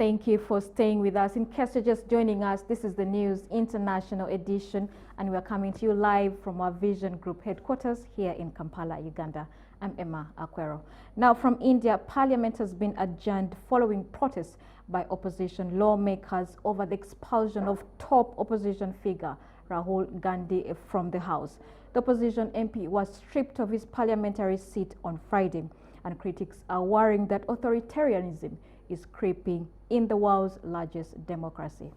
Thank you for staying with us. In case you're just joining us, this is the News International edition, and we're coming to you live from our Vision Group headquarters here in Kampala, Uganda. I'm Emma Akwero. Now from India, Parliament has been adjourned following protests by opposition lawmakers over the expulsion of top opposition figure Rahul Gandhi from the House. The opposition MP was stripped of his parliamentary seat on Friday, and critics are worrying that authoritarianism is creeping in the world's largest democracy.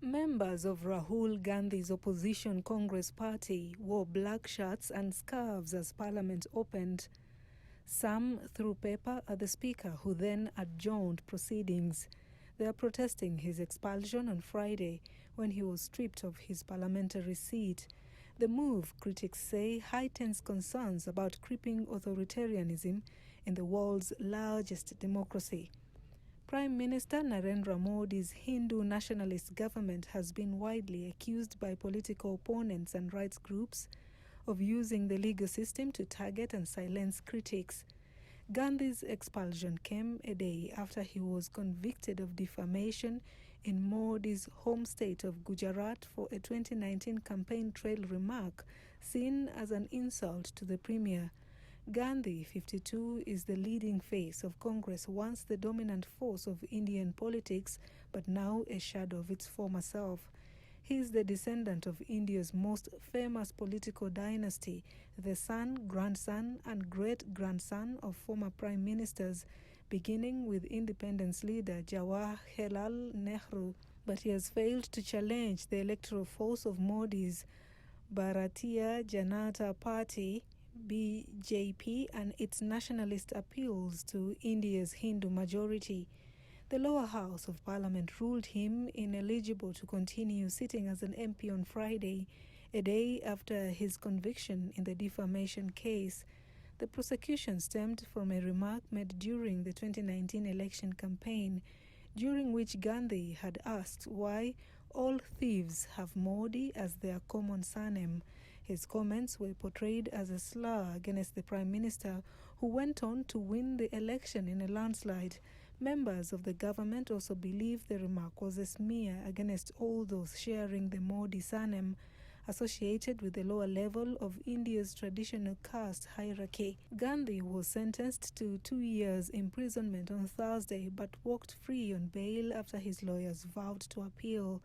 Members of Rahul Gandhi's opposition Congress party wore black shirts and scarves as Parliament opened. Some threw paper at the Speaker, who then adjourned proceedings. They are protesting his expulsion on Friday when he was stripped of his parliamentary seat. The move, critics say, heightens concerns about creeping authoritarianism in the world's largest democracy. Prime Minister Narendra Modi's Hindu nationalist government has been widely accused by political opponents and rights groups of using the legal system to target and silence critics. Gandhi's expulsion came a day after he was convicted of defamation in Modi's home state of Gujarat for a 2019 campaign trail remark seen as an insult to the Premier. Gandhi, 52, is the leading face of Congress, once the dominant force of Indian politics, but now a shadow of its former self. He is the descendant of India's most famous political dynasty, the son, grandson, and great-grandson of former prime ministers, beginning with independence leader Jawaharlal Nehru. But he has failed to challenge the electoral force of Modi's Bharatiya Janata Party, BJP, and its nationalist appeals to India's Hindu majority. The lower house of parliament ruled him ineligible to continue sitting as an MP on Friday, a day after his conviction in the defamation case. The prosecution stemmed from a remark made during the 2019 election campaign, during which Gandhi had asked why all thieves have Modi as their common surname. His comments were portrayed as a slur against the Prime Minister, who went on to win the election in a landslide. Members of the government also believe the remark was a smear against all those sharing the Modi surname, associated with the lower level of India's traditional caste hierarchy. Gandhi was sentenced to 2 years imprisonment on Thursday, but walked free on bail after his lawyers vowed to appeal.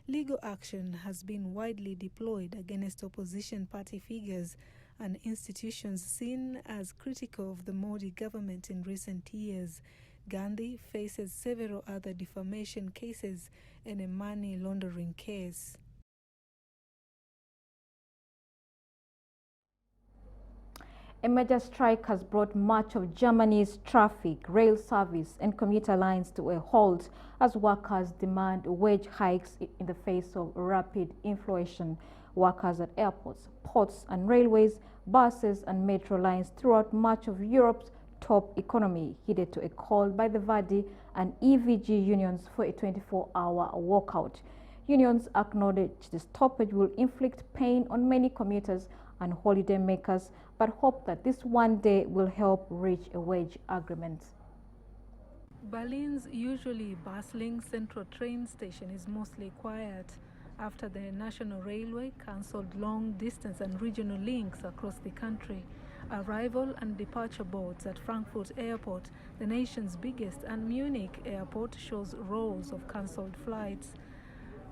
Legal action has been widely deployed against opposition party figures and institutions seen as critical of the Modi government in recent years. Gandhi faces several other defamation cases and a money laundering case. A major strike has brought much of Germany's traffic, rail service and commuter lines to a halt as workers demand wage hikes in the face of rapid inflation. Workers at airports, ports and railways, buses and metro lines throughout much of Europe's top economy heeded to a call by the Verdi and EVG unions for a 24-hour walkout. Unions acknowledge the stoppage will inflict pain on many commuters and holiday makers, but hope that this one day will help reach a wage agreement. Berlin's usually bustling central train station is mostly quiet after the National Railway cancelled long-distance and regional links across the country. Arrival and departure boards at Frankfurt Airport, the nation's biggest, and Munich Airport shows rows of cancelled flights.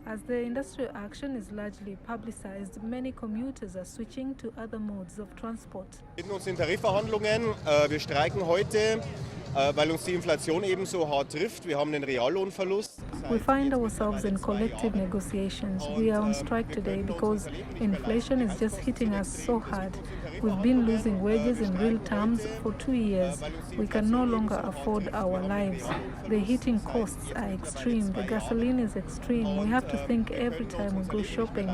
As the industrial action is largely publicized, many commuters are switching to other modes of transport. Wir befinden uns in Tarifverhandlungen. Wir streiken heute, weil uns die Inflation ebenso hart trifft. Wir haben einen Reallohnverlust. We find ourselves in collective negotiations. We are on strike today because inflation is just hitting us so hard. We've been losing wages in real terms for 2 years. We can no longer afford our lives. The heating costs are extreme. The gasoline is extreme. We have to think every time we go shopping,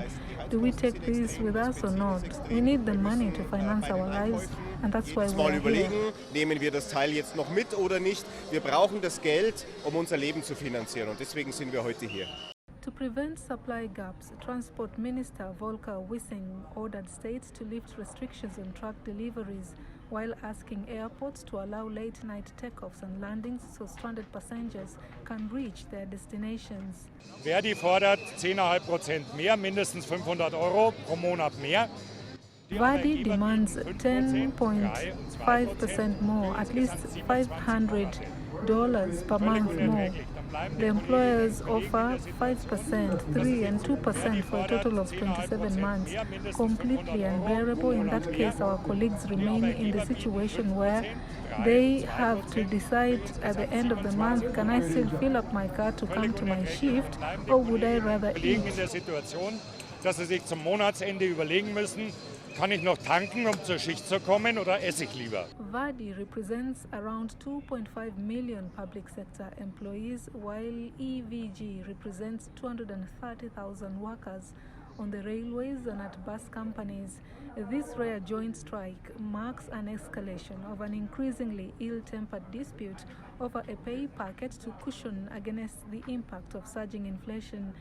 do we take this with us or not? We need the money to finance our lives, and that's why we are here. Nehmen wir das Teil jetzt noch mit oder nicht? Wir brauchen das Geld, um unser Leben zu finanzieren, und deswegen sind wir heute hier. To prevent supply gaps, Transport Minister Volker Wissing ordered states to lift restrictions on truck deliveries, while asking airports to allow late-night takeoffs and landings so stranded passengers can reach their destinations. Verdi fordert 10,5% mehr, mindestens 500 € pro Monat mehr. Verdi demands 10.5% more, at least $500 per month more. The employers offer 5%, 3% and 2% for a total of 27 months. Completely unbearable. In that case, our colleagues remain in the situation where they have to decide at the end of the month, can I still fill up my car to come to my shift, or would I rather eat? In der Situation, dass sie sich zum Monatsende überlegen müssen, kann ich noch tanken, um zur Schicht zu kommen, oder esse ich lieber? Verdi represents around 2.5 million public sector employees, while EVG represents 230,000 workers on the railways and at bus companies. This rare joint strike marks an escalation of an increasingly ill-tempered dispute over a pay packet to cushion against the impact of surging inflation.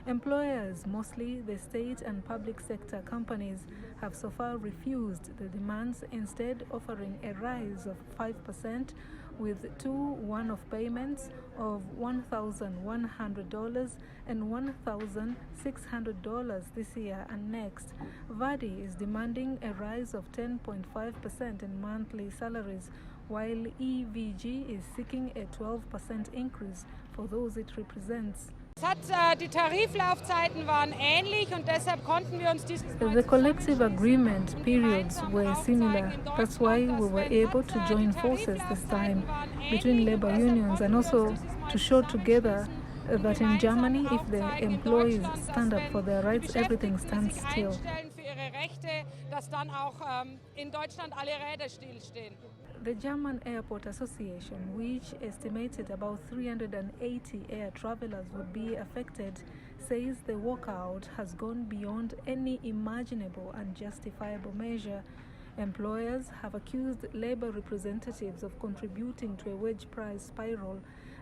Employers, mostly the state and public sector companies, have so far refused the demands, instead offering a rise of 5% with two one-off payments of $1,100 and $1,600 this year and next. Verdi is demanding a rise of 10.5% in monthly salaries, while EVG is seeking a 12% increase for those it represents. Die Tariflaufzeiten waren ähnlich und deshalb konnten wir uns The collective agreement periods were similar. That's why we were able to join forces this time between labor unions, and also to show together that in Germany, if the employees stand up for their rights, everything stands still. für ihre Rechte, dass dann auch in Deutschland alle Räder stillstehen. The German Airport Association, which estimated about 380 air travelers would be affected, says the walkout has gone beyond any imaginable and justifiable measure. Employers have accused labor representatives of contributing to a wage price spiral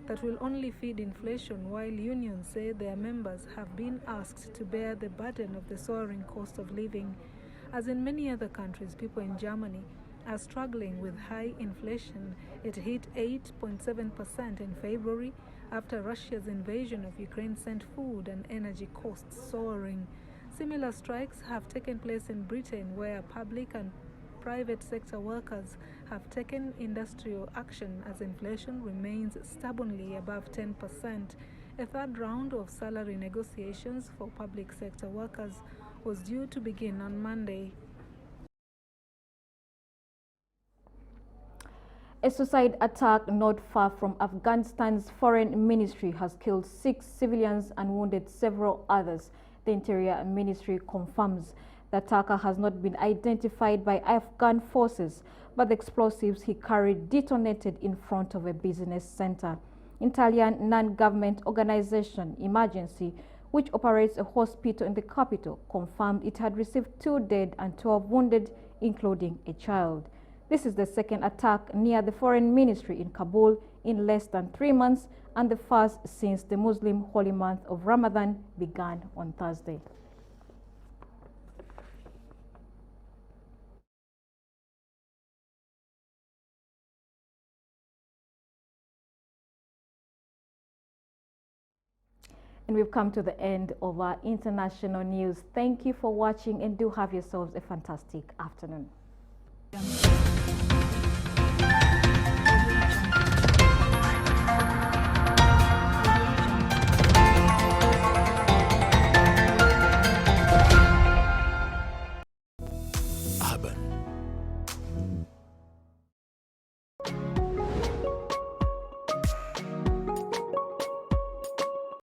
that will only feed inflation, while unions say their members have been asked to bear the burden of the soaring cost of living. As in many other countries, people in Germany are struggling with high inflation. It hit 8.7% in February after Russia's invasion of Ukraine sent food and energy costs soaring. Similar strikes have taken place in Britain, where public and private sector workers have taken industrial action as inflation remains stubbornly above 10%. A third round of salary negotiations for public sector workers was due to begin on Monday. A suicide attack not far from Afghanistan's foreign ministry has killed 6 civilians and wounded several others. The Interior Ministry confirms the attacker has not been identified by Afghan forces, but the explosives he carried detonated in front of a business center. Italian non-government organization Emergency, which operates a hospital in the capital, confirmed it had received 2 dead and 12 wounded, including a child. This is the second attack near the foreign ministry in Kabul in less than 3 months, and the first since the Muslim holy month of Ramadan began on Thursday. And we've come to the end of our international news. Thank you for watching, and do have yourselves a fantastic afternoon.